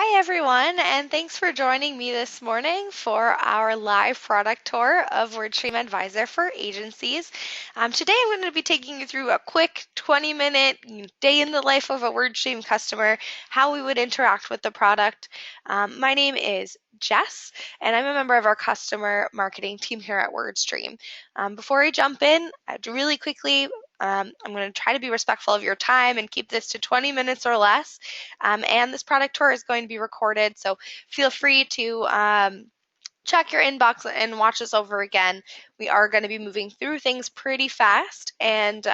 Hi everyone, and thanks for joining me this morning for our live product tour of WordStream Advisor for agencies. Today I'm going to be taking you through a quick 20-minute day in the life of a WordStream customer, how we would interact with the product. My name is Jess, and I'm a member of our customer marketing team here at WordStream. Before I jump in, really quickly, I'm going to try to be respectful of your time and keep this to 20 minutes or less. And this product tour is going to be recorded, so feel free to check your inbox and watch this over again. We are going to be moving through things pretty fast, and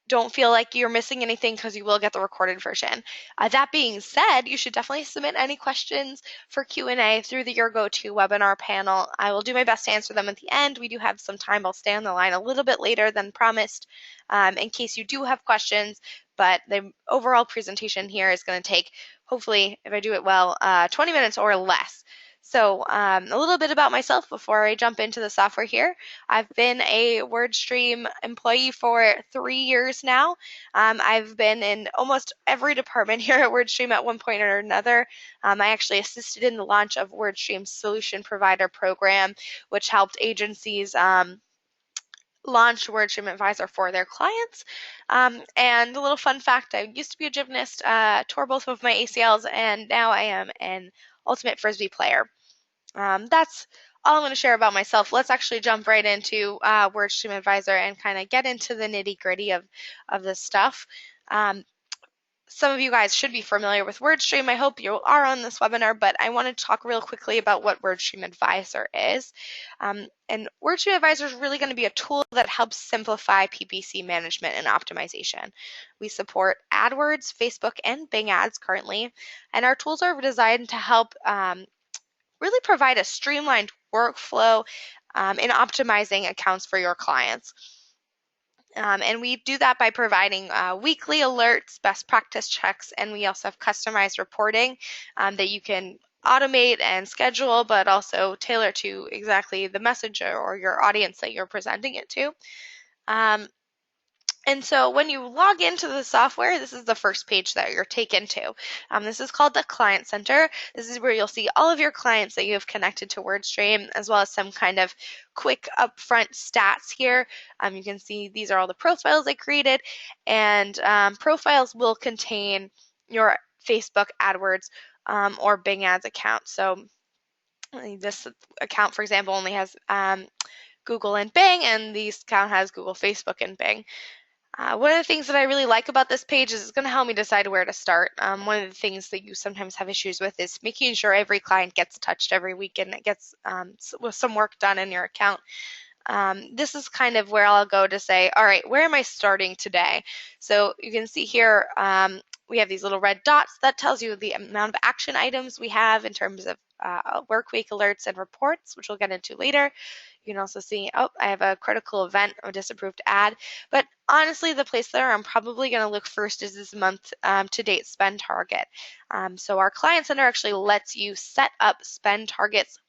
don't feel like you're missing anything because you will get the recorded version. That being said, you should definitely submit any questions for Q&A through the Your Go-To webinar panel. I will do my best to answer them at the end. We do have some time. I'll stay on the line a little bit later than promised in case you do have questions, but the overall presentation here is going to take, hopefully, if I do it well, 20 minutes or less. So a little bit about myself before I jump into the software here. I've been a WordStream employee for 3 years now. I've been in almost every department here at WordStream at one point or another. I actually assisted in the launch of WordStream's Solution Provider Program, which helped agencies launch WordStream Advisor for their clients. And a little fun fact, I used to be a gymnast, tore both of my ACLs, and now I am an ultimate Frisbee player. That's all I'm going to share about myself. Let's actually jump right into WordStream Advisor and kind of get into the nitty-gritty of this stuff. Some of you guys should be familiar with WordStream. I hope you are on this webinar, but I want to talk real quickly about what WordStream Advisor is. And WordStream Advisor is really going to be a tool that helps simplify PPC management and optimization. We support AdWords, Facebook, and Bing ads currently, and our tools are designed to help really provide a streamlined workflow in optimizing accounts for your clients. And we do that by providing weekly alerts, best practice checks, and we also have customized reporting that you can automate and schedule, but also tailor to exactly the message or your audience that you're presenting it to. And so when you log into the software, this is the first page that you're taken to. This is called the Client Center. This is where you'll see all of your clients that you have connected to WordStream, as well as some kind of quick upfront stats here. You can see these are all the profiles I created, and profiles will contain your Facebook, AdWords, or Bing Ads account. So this account, for example, only has Google and Bing, and this account has Google, Facebook, and Bing. One of the things that I really like about this page is it's going to help me decide where to start. One of the things that you sometimes have issues with is making sure every client gets touched every week and it gets with some work done in your account. This is kind of where I'll go to say, all right, where am I starting today? So you can see here we have these little red dots that tells you the amount of action items we have in terms of work week alerts and reports, which we'll get into later. You can also see, oh, I have a critical event, a disapproved ad. But honestly, the place there I'm probably going to look first is this month to date spend target. So our Client Center actually lets you set up spend targets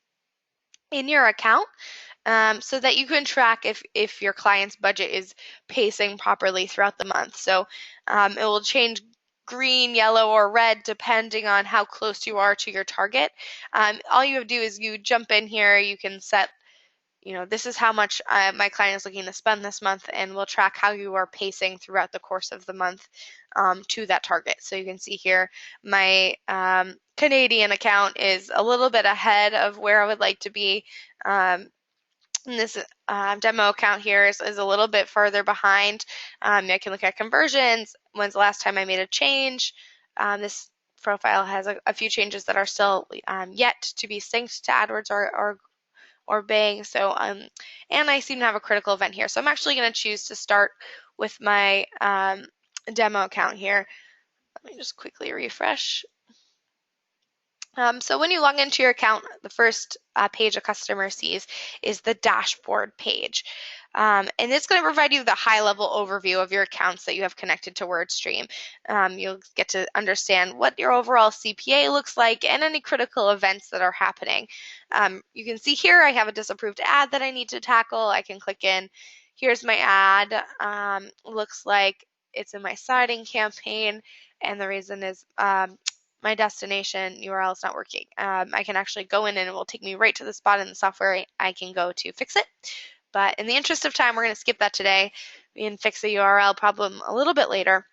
in your account so that you can track if your client's budget is pacing properly throughout the month. So it will change green, yellow, or red depending on how close you are to your target. All you have to do is you jump in here, you can set, this is how much my client is looking to spend this month, and we'll track how you are pacing throughout the course of the month to that target. So you can see here my Canadian account is a little bit ahead of where I would like to be. And this demo account here is a little bit further behind. I can look at conversions. When's the last time I made a change? This profile has a few changes that are still yet to be synced to AdWords or Bing. So, and I seem to have a critical event here. So I'm actually going to choose to start with my demo account here. Let me just quickly refresh. So when you log into your account, the first page a customer sees is the dashboard page. And it's going to provide you the high-level overview of your accounts that you have connected to WordStream. You'll get to understand what your overall CPA looks like and any critical events that are happening. You can see here I have a disapproved ad that I need to tackle. I can click in. Here's my ad. Looks like it's in my siding campaign, and the reason is my destination URL is not working. I can actually go in and it will take me right to the spot in the software I can go to fix it. But in the interest of time, we're going to skip that today. We can fix the URL problem a little bit later.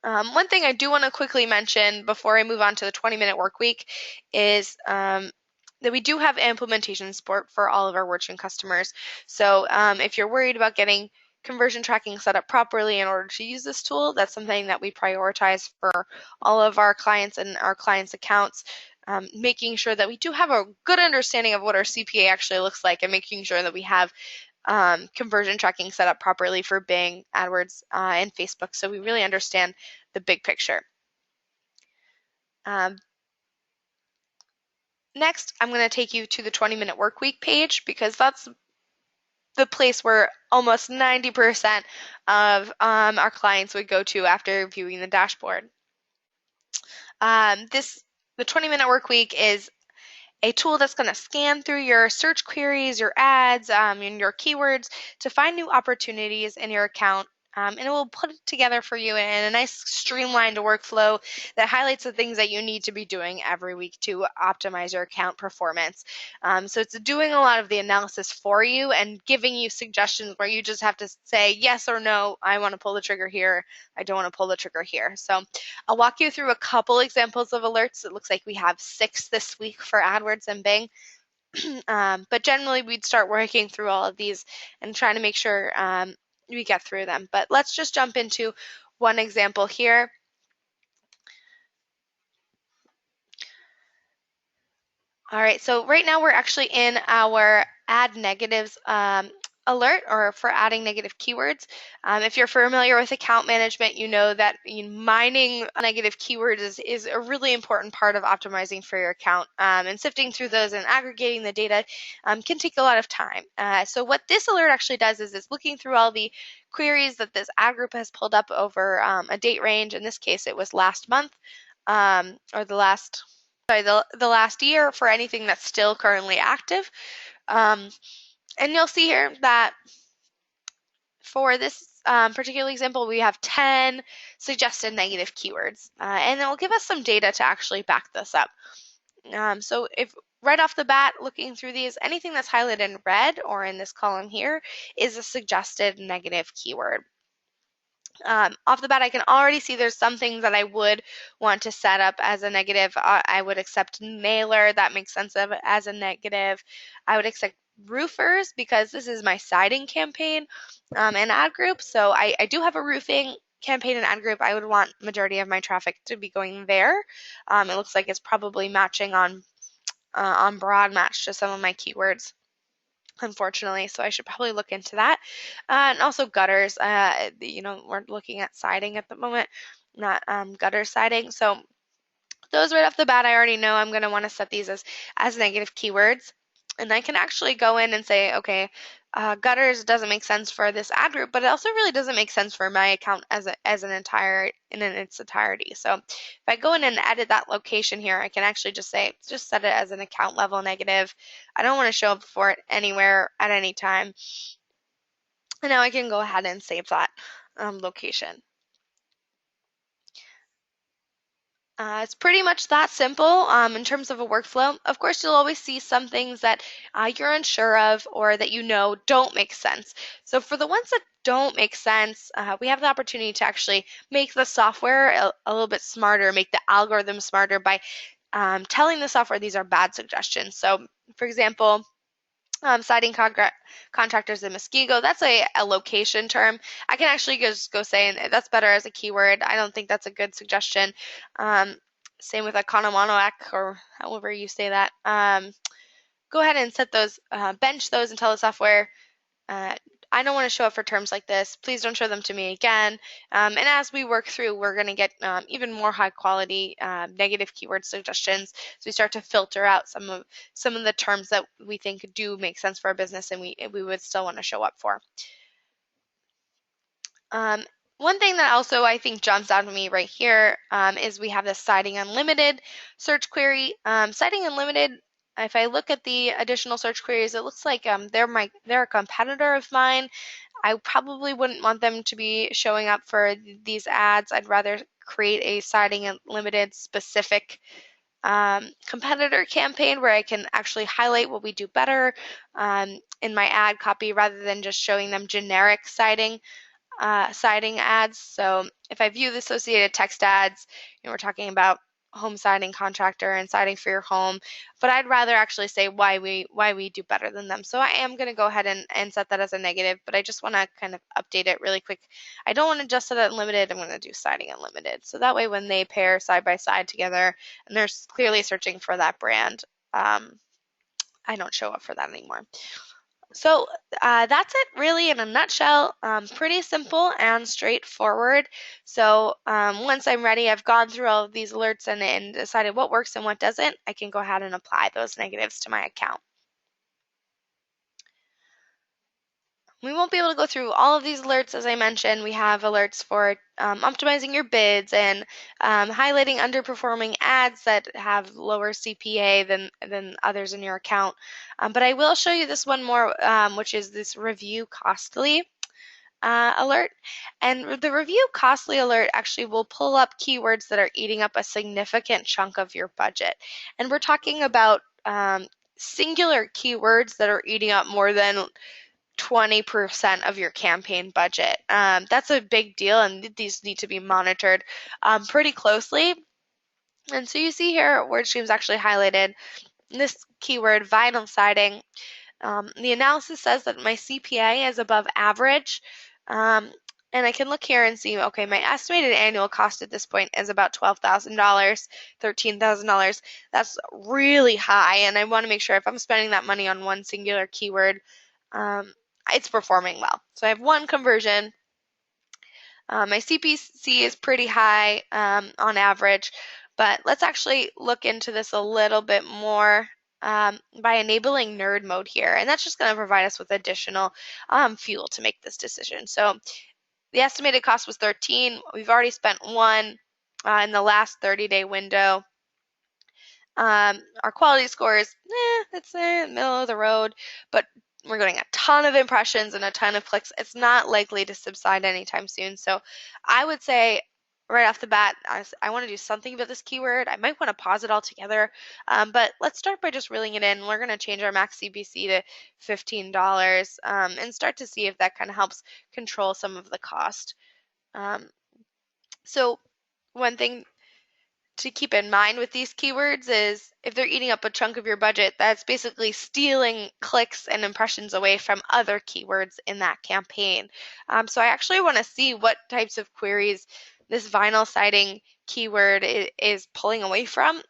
One thing I do want to quickly mention before I move on to the 20-minute work week is that we do have implementation support for all of our WordStream customers. So if you're worried about getting conversion tracking set up properly in order to use this tool, that's something that we prioritize for all of our clients and our clients' accounts. Making sure that we do have a good understanding of what our CPA actually looks like, and making sure that we have conversion tracking set up properly for Bing, AdWords, and Facebook, so we really understand the big picture. Next, I'm going to take you to the 20-minute work week page, because that's the place where almost 90% of our clients would go to after viewing the dashboard. The 20-minute work week is a tool that's going to scan through your search queries, your ads, and your keywords to find new opportunities in your account. And it will put it together for you in a nice streamlined workflow that highlights the things that you need to be doing every week to optimize your account performance. So it's doing a lot of the analysis for you and giving you suggestions where you just have to say yes or no. I want to pull the trigger here. I don't want to pull the trigger here. So I'll walk you through a couple examples of alerts. It looks like we have 6 this week for AdWords and Bing. But generally, we'd start working through all of these and trying to make sure we get through them. But let's just jump into one example here. All right, so right now we're actually in our add negatives alert, or for adding negative keywords. If you're familiar with account management, you know that mining negative keywords is a really important part of optimizing for your account, and sifting through those and aggregating the data can take a lot of time. So what this alert actually does is it's looking through all the queries that this ad group has pulled up over a date range. In this case, it was last month, or the last year, for anything that's still currently active. And you'll see here that for this particular example, we have 10 suggested negative keywords, and it will give us some data to actually back this up. So if right off the bat, looking through these, anything that's highlighted in red or in this column here is a suggested negative keyword. Off the bat, I can already see there's some things that I would want to set up as a negative. I would accept mailer, that makes sense as a negative. I would accept roofers, because this is my siding campaign and ad group. So I do have a roofing campaign and ad group. I would want majority of my traffic to be going there. It looks like it's probably matching on broad match to some of my keywords, unfortunately, so I should probably look into that. And also gutters, we're looking at siding at the moment, not gutter siding. So those right off the bat, I already know I'm going to want to set these as negative keywords. And I can actually go in and say, okay, gutters doesn't make sense for this ad group, but it also really doesn't make sense for my account in its entirety. So if I go in and edit that location here, I can actually just set it as an account level negative. I don't want to show up for it anywhere at any time. And now I can go ahead and save that location. It's pretty much that simple in terms of a workflow. Of course, you'll always see some things that you're unsure of, or that don't make sense. So for the ones that don't make sense, we have the opportunity to actually make the software a little bit smarter, make the algorithm smarter by telling the software these are bad suggestions. So for example, siding contractors in Muskego, that's a location term. I can actually just go say that's better as a keyword. I don't think that's a good suggestion. Same with Economanoac, or however you say that. Go ahead and set those, bench those, and tell the software, I don't want to show up for terms like this. Please don't show them to me again. And as we work through, we're going to get even more high quality negative keyword suggestions. So we start to filter out some of the terms that we think do make sense for our business and we would still want to show up for. One thing that also I think jumps out at me right here is we have this Siding Unlimited search query. Siding Unlimited, if I look at the additional search queries, it looks like they're a competitor of mine. I probably wouldn't want them to be showing up for these ads. I'd rather create a Siding Unlimited specific competitor campaign where I can actually highlight what we do better in my ad copy rather than just showing them generic siding ads. So if I view the associated text ads, we're talking about home siding contractor and siding for your home, but I'd rather actually say why we do better than them. So I am going to go ahead and set that as a negative, but I just want to kind of update it really quick. I don't want to just set it unlimited. I'm going to do siding unlimited. So that way when they pair side by side together and they're clearly searching for that brand, I don't show up for that anymore. So that's it really in a nutshell. Pretty simple and straightforward. So once I'm ready, I've gone through all of these alerts and decided what works and what doesn't, I can go ahead and apply those negatives to my account. We won't be able to go through all of these alerts. As I mentioned, we have alerts for optimizing your bids and highlighting underperforming ads that have lower CPA than others in your account. But I will show you this one more, which is this review costly alert. And the review costly alert actually will pull up keywords that are eating up a significant chunk of your budget. And we're talking about singular keywords that are eating up more than 20% of your campaign budget. That's a big deal, and these need to be monitored pretty closely. And so you see here, WordStream's actually highlighted this keyword, vinyl siding. The analysis says that my CPA is above average. And I can look here and see, okay, my estimated annual cost at this point is about $12,000, $13,000. That's really high, and I want to make sure if I'm spending that money on one singular keyword, it's performing well. So I have one conversion. My CPC is pretty high on average, but let's actually look into this a little bit more by enabling nerd mode here. And that's just going to provide us with additional fuel to make this decision. So the estimated cost was 13. We've already spent one in the last 30-day window. Our quality score is, it's middle of the road, but we're getting a ton of impressions and a ton of clicks. It's not likely to subside anytime soon. So I would say right off the bat, I want to do something about this keyword. I might want to pause it altogether, but let's start by just reeling it in. We're going to change our max CPC to $15 and start to see if that kind of helps control some of the cost. So one thing to keep in mind with these keywords is if they're eating up a chunk of your budget, that's basically stealing clicks and impressions away from other keywords in that campaign. So I actually want to see what types of queries this vinyl siding keyword is pulling away from.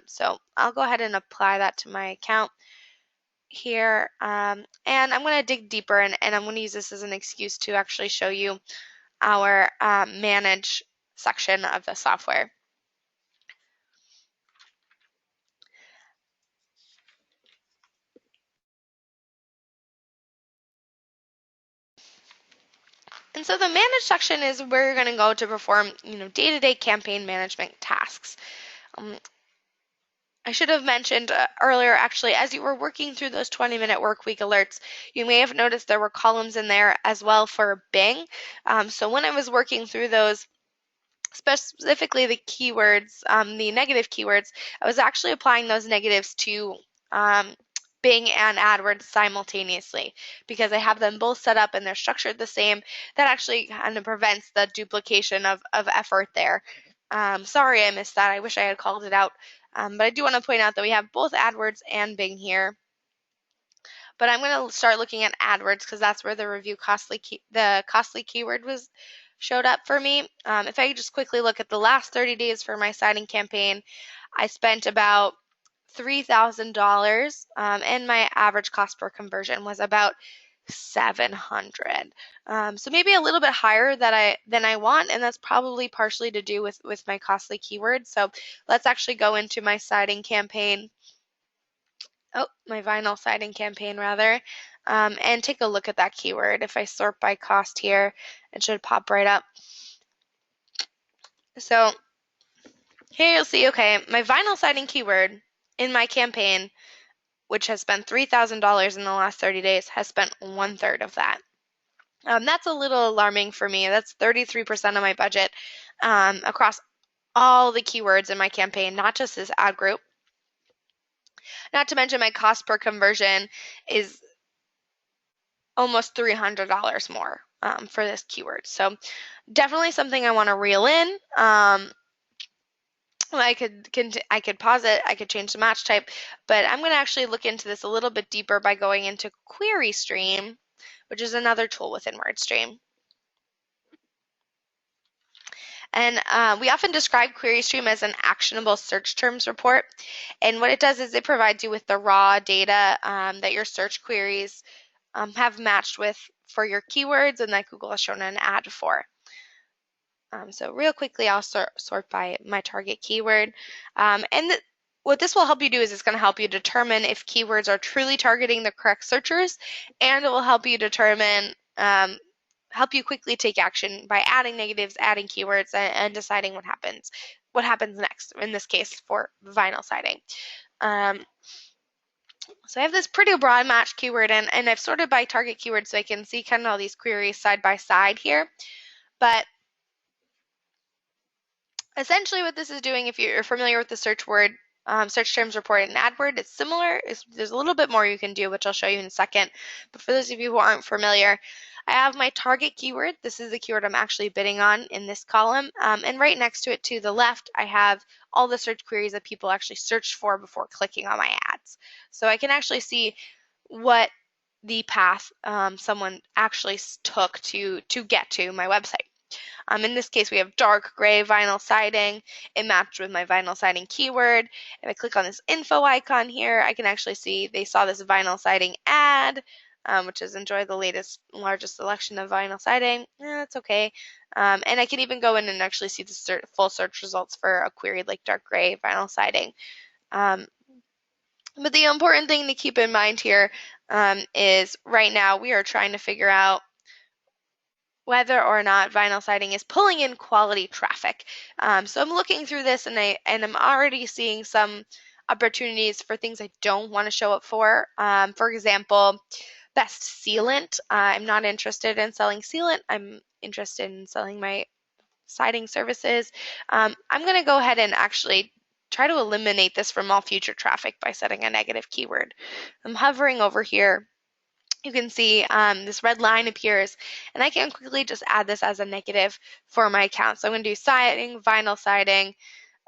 So I'll go ahead and apply that to my account here. And I'm going to dig deeper and I'm going to use this as an excuse to actually show you our manage section of the software. And so the manage section is where you're going to go to perform, day-to-day campaign management tasks. I should have mentioned earlier, actually, as you were working through those 20-minute work week alerts, you may have noticed there were columns in there as well for Bing. So when I was working through those, specifically the keywords, the negative keywords, I was actually applying those negatives to Bing and AdWords simultaneously because I have them both set up and they're structured the same. That actually kind of prevents the duplication of effort there. Sorry I missed that. I wish I had called it out. But I do want to point out that we have both AdWords and Bing here. But I'm going to start looking at AdWords because that's where the review costly keyword showed up for me. If I just quickly look at the last 30 days for my siding campaign, I spent about $3,000 and my average cost per conversion was about $700. So maybe a little bit higher than I want, and that's probably partially to do with my costly keyword. So let's actually go into my siding campaign. My vinyl siding campaign rather, and take a look at that keyword. If I sort by cost here, it should pop right up. So here you'll see, okay, my vinyl siding keyword in my campaign, which has spent $3,000 in the last 30 days, has spent 1/3 of that. That's a little alarming for me. That's 33% of my budget. across all the keywords in my campaign, not just this ad group. Not to mention my cost per conversion is almost $300 more for this keyword. So definitely something I want to reel in. I could pause it, I could change the match type, but I'm going to actually look into this a little bit deeper by going into QueryStream, which is another tool within WordStream. And we often describe QueryStream as an actionable search terms report. And what it does is it provides you with the raw data that your search queries have matched with for your keywords and that Google has shown an ad for. So real quickly, I'll sort by my target keyword. What this will help you do is it's going to help you determine if keywords are truly targeting the correct searchers, and it will help you determine, help you quickly take action by adding negatives, adding keywords, and deciding what happens next, in this case for vinyl siding. So I have this pretty broad match keyword, and I've sorted by target keyword so I can see kind of all these queries side by side here. But essentially what this is doing, if you're familiar with the search terms report in AdWord, it's similar. There's a little bit more you can do, which I'll show you in a second. But for those of you who aren't familiar, I have my target keyword. This is the keyword I'm actually bidding on in this column. And right next to it to the left, I have all the search queries that people actually searched for before clicking on my ads. So I can actually see what the path someone actually took to get to my website. In this case, we have dark gray vinyl siding. It matched with my vinyl siding keyword. If I click on this info icon here, I can actually see they saw this vinyl siding ad, which is enjoy the latest, largest selection of vinyl siding. That's okay. And I can even go in and actually see the full search results for a query like dark gray vinyl siding. But the important thing to keep in mind here is right now we are trying to figure out whether or not vinyl siding is pulling in quality traffic. So I'm looking through this and I'm already seeing some opportunities for things I don't want to show up for. For example, best sealant. I'm not interested in selling sealant. I'm interested in selling my siding services. I'm going to go ahead and actually try to eliminate this from all future traffic by setting a negative keyword. I'm hovering over here. You can see this red line appears, and I can quickly just add this as a negative for my account. So I'm going to do siding, vinyl siding.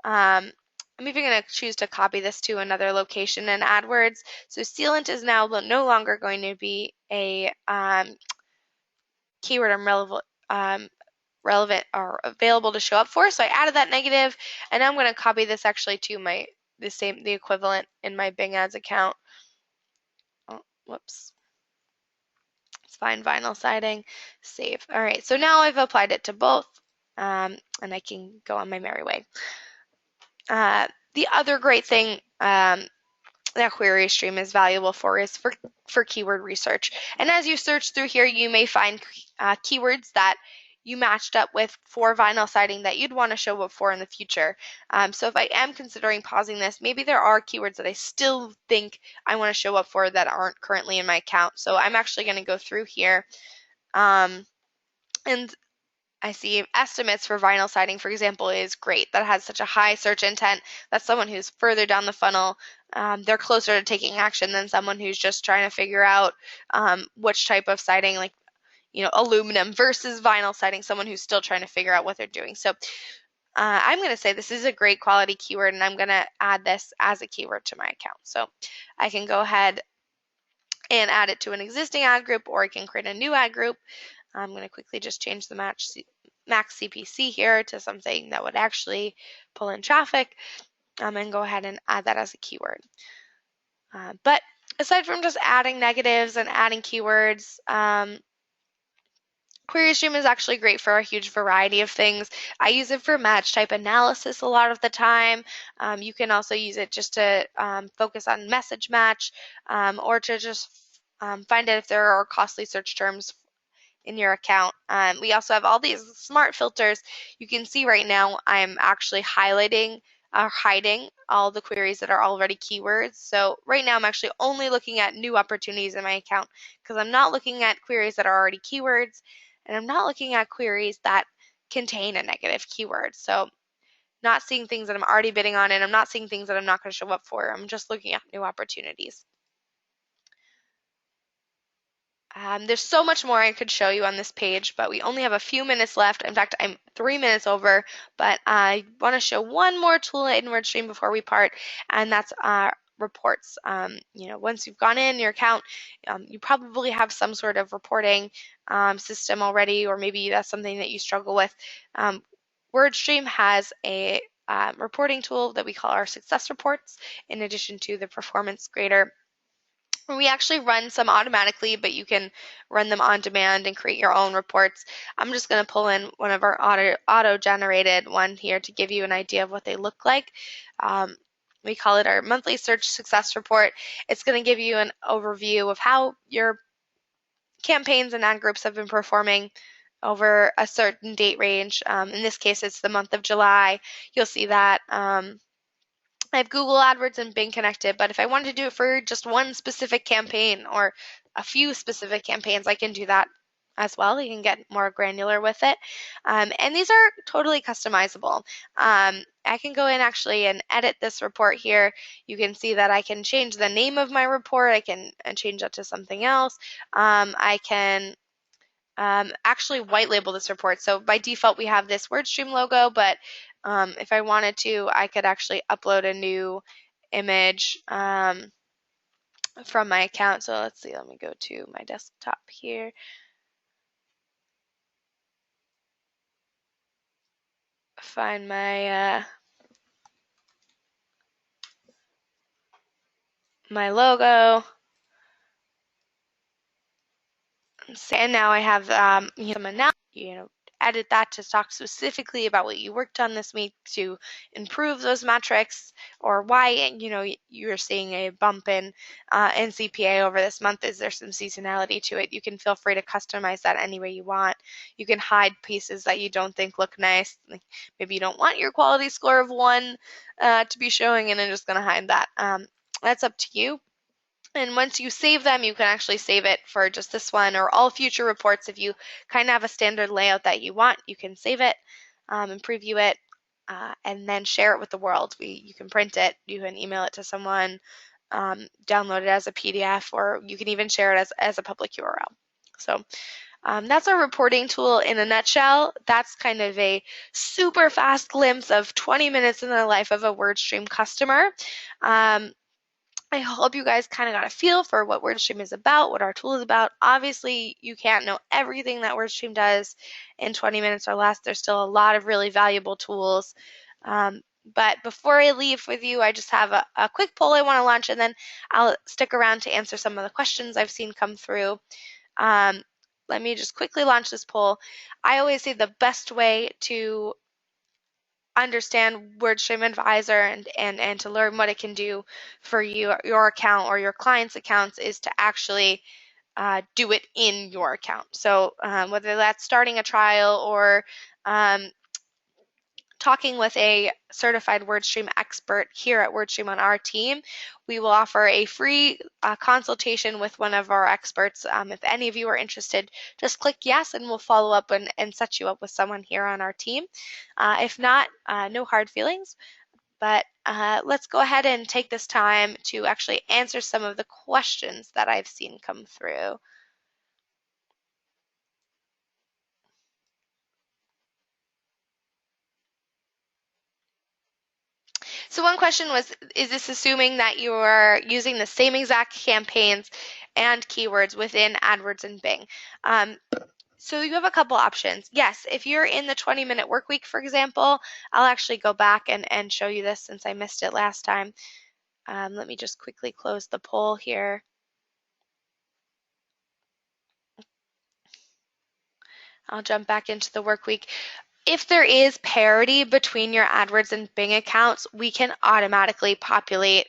I'm even going to choose to copy this to another location in AdWords. So sealant is now no longer going to be a keyword I'm relevant or available to show up for. So I added that negative, and I'm going to copy this actually to the equivalent in my Bing Ads account. Oh, whoops. Find vinyl siding, save. All right, so now I've applied it to both, and I can go on my merry way. The other great thing that QueryStream is valuable for is for keyword research. And as you search through here, you may find keywords that you matched up with for vinyl siding that you'd want to show up for in the future. So if I am considering pausing this, maybe there are keywords that I still think I want to show up for that aren't currently in my account. So I'm actually going to go through here. And I see estimates for vinyl siding, for example, is great. That has such a high search intent. That's someone who's further down the funnel. They're closer to taking action than someone who's just trying to figure out which type of siding, like aluminum versus vinyl siding, someone who's still trying to figure out what they're doing. So I'm going to say this is a great quality keyword, and I'm going to add this as a keyword to my account. So I can go ahead and add it to an existing ad group, or I can create a new ad group. I'm going to quickly just change the max CPC here to something that would actually pull in traffic, and go ahead and add that as a keyword. But aside from just adding negatives and adding keywords, QueryStream is actually great for a huge variety of things. I use it for match type analysis a lot of the time. You can also use it just to focus on message match, or to just find out if there are costly search terms in your account. We also have all these smart filters. You can see right now I'm actually hiding all the queries that are already keywords. So right now I'm actually only looking at new opportunities in my account because I'm not looking at queries that are already keywords, and I'm not looking at queries that contain a negative keyword. So not seeing things that I'm already bidding on, and I'm not seeing things that I'm not going to show up for. I'm just looking at new opportunities. There's so much more I could show you on this page, but we only have a few minutes left. In fact, I'm 3 minutes over, but I want to show one more tool in WordStream before we part, and that's reports. Once you've gone in your account, you probably have some sort of reporting system already, or maybe that's something that you struggle with. WordStream has a reporting tool that we call our success reports, in addition to the performance grader. We actually run some automatically, but you can run them on demand and create your own reports. I'm just going to pull in one of our auto-generated one here to give you an idea of what they look like. We call it our monthly search success report. It's going to give you an overview of how your campaigns and ad groups have been performing over a certain date range. In this case, it's the month of July. You'll see that. I have Google AdWords and Bing connected, but if I wanted to do it for just one specific campaign or a few specific campaigns, I can do that as well. You can get more granular with it. And these are totally customizable. I can go in actually and edit this report here. You can see that I can change the name of my report. I can change that to something else. I can actually white label this report. So by default, we have this WordStream logo, but if I wanted to, I could actually upload a new image from my account. So let's see, let me go to my desktop here. Find my my logo. And now I have some analysis, edit that to talk specifically about what you worked on this week to improve those metrics, or why you're seeing a bump in CPA over this month. Is there some seasonality to it? You can feel free to customize that any way you want. You can hide pieces that you don't think look nice. Like maybe you don't want your quality score of 1 to be showing, and I'm just going to hide that. That's up to you. And once you save them, you can actually save it for just this one or all future reports. If you kind of have a standard layout that you want, you can save it and preview it and then share it with the world. You can print it, you can email it to someone, download it as a PDF, or you can even share it as a public URL. So that's our reporting tool in a nutshell. That's kind of a super fast glimpse of 20 minutes in the life of a WordStream customer. I hope you guys kind of got a feel for what WordStream is about, what our tool is about. Obviously, you can't know everything that WordStream does in 20 minutes or less. There's still a lot of really valuable tools. But before I leave with you, I just have a quick poll I want to launch, and then I'll stick around to answer some of the questions I've seen come through. Let me just quickly launch this poll. I always say the best way to understand WordStream Advisor and to learn what it can do for your account or your client's accounts is to actually do it in your account. So whether that's starting a trial or talking with a certified WordStream expert here at WordStream on our team, we will offer a free consultation with one of our experts. If any of you are interested, just click yes and we'll follow up and set you up with someone here on our team. If not, no hard feelings. But let's go ahead and take this time to actually answer some of the questions that I've seen come through. So one question was, is this assuming that you are using the same exact campaigns and keywords within AdWords and Bing? So you have a couple options. Yes, if you're in the 20-minute work week, for example, I'll actually go back and show you this since I missed it last time. Let me just quickly close the poll here. I'll jump back into the work week. If there is parity between your AdWords and Bing accounts, we can automatically populate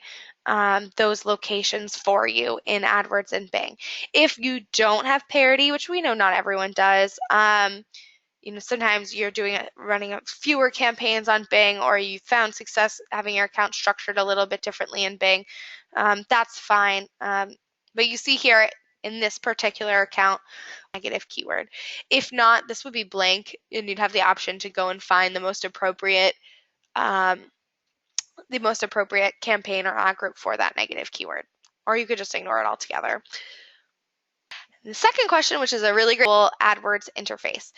those locations for you in AdWords and Bing. If you don't have parity, which we know not everyone does, sometimes you're running fewer campaigns on Bing, or you found success having your account structured a little bit differently in Bing, that's fine. But you see here in this particular account, negative keyword. If not, this would be blank, and you'd have the option to go and find the most appropriate campaign or ad group for that negative keyword, or you could just ignore it altogether. The second question, which is a really great AdWords interface.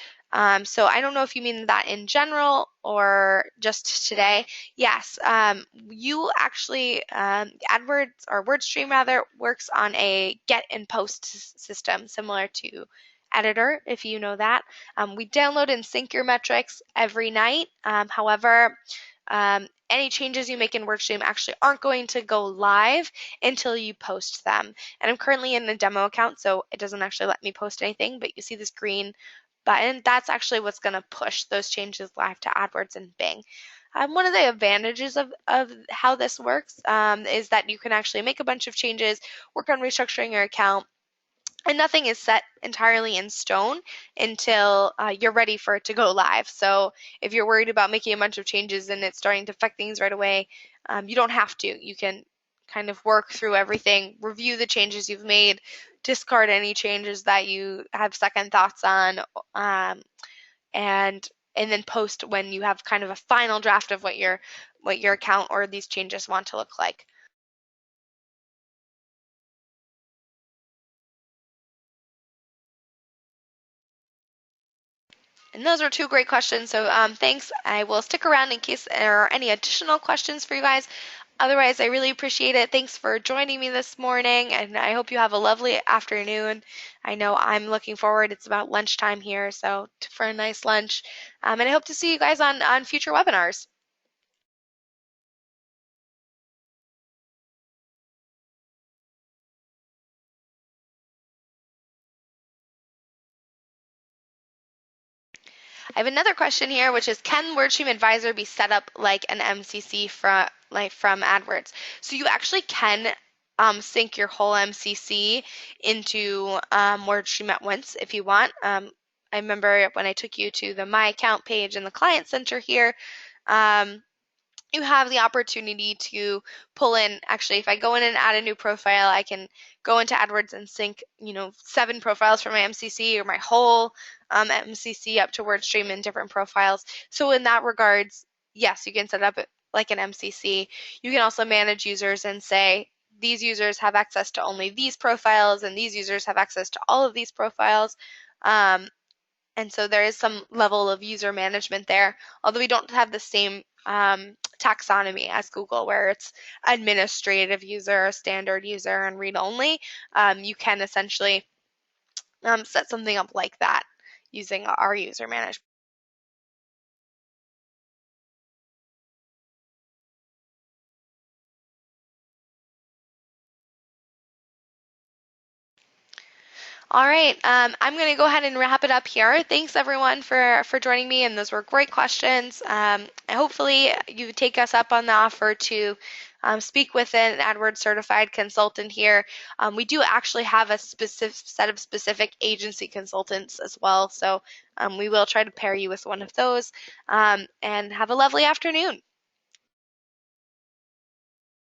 So I don't know if you mean that in general or just today. Yes, you actually, AdWords or WordStream rather, works on a get and post system similar to Editor, if you know that. We download and sync your metrics every night. However, any changes you make in WordStream actually aren't going to go live until you post them. And I'm currently in a demo account, so it doesn't actually let me post anything, but you see this green button. That's actually what's going to push those changes live to AdWords and Bing. One of the advantages of how this works is that you can actually make a bunch of changes, work on restructuring your account, and nothing is set entirely in stone until you're ready for it to go live. So if you're worried about making a bunch of changes and it's starting to affect things right away, you don't have to. You can kind of work through everything, review the changes you've made, discard any changes that you have second thoughts on, and then post when you have kind of a final draft of what your account or these changes want to look like. And those are two great questions. So thanks. I will stick around in case there are any additional questions for you guys. Otherwise, I really appreciate it. Thanks for joining me this morning, and I hope you have a lovely afternoon. I know I'm looking forward. It's about lunchtime here, so for a nice lunch. And I hope to see you guys on future webinars. I have another question here, which is, can WordStream Advisor be set up like an MCC from AdWords? So you actually can sync your whole MCC into WordStream at once if you want. I remember when I took you to the My Account page in the Client Center here, you have the opportunity to pull in, actually, if I go in and add a new profile, I can go into AdWords and sync, 7 profiles from my MCC or my whole MCC up to WordStream in different profiles. So in that regards, yes, you can set up like an MCC. You can also manage users and say, these users have access to only these profiles, and these users have access to all of these profiles. And so there is some level of user management there, although we don't have the same taxonomy as Google, where it's administrative user, standard user, and read-only. You can essentially set something up like that using our user management. All right, I'm going to go ahead and wrap it up here. Thanks everyone for joining me, and those were great questions. Hopefully you take us up on the offer to speak with an AdWords certified consultant here. We do actually have a specific set of specific agency consultants as well, so we will try to pair you with one of those. And have a lovely afternoon.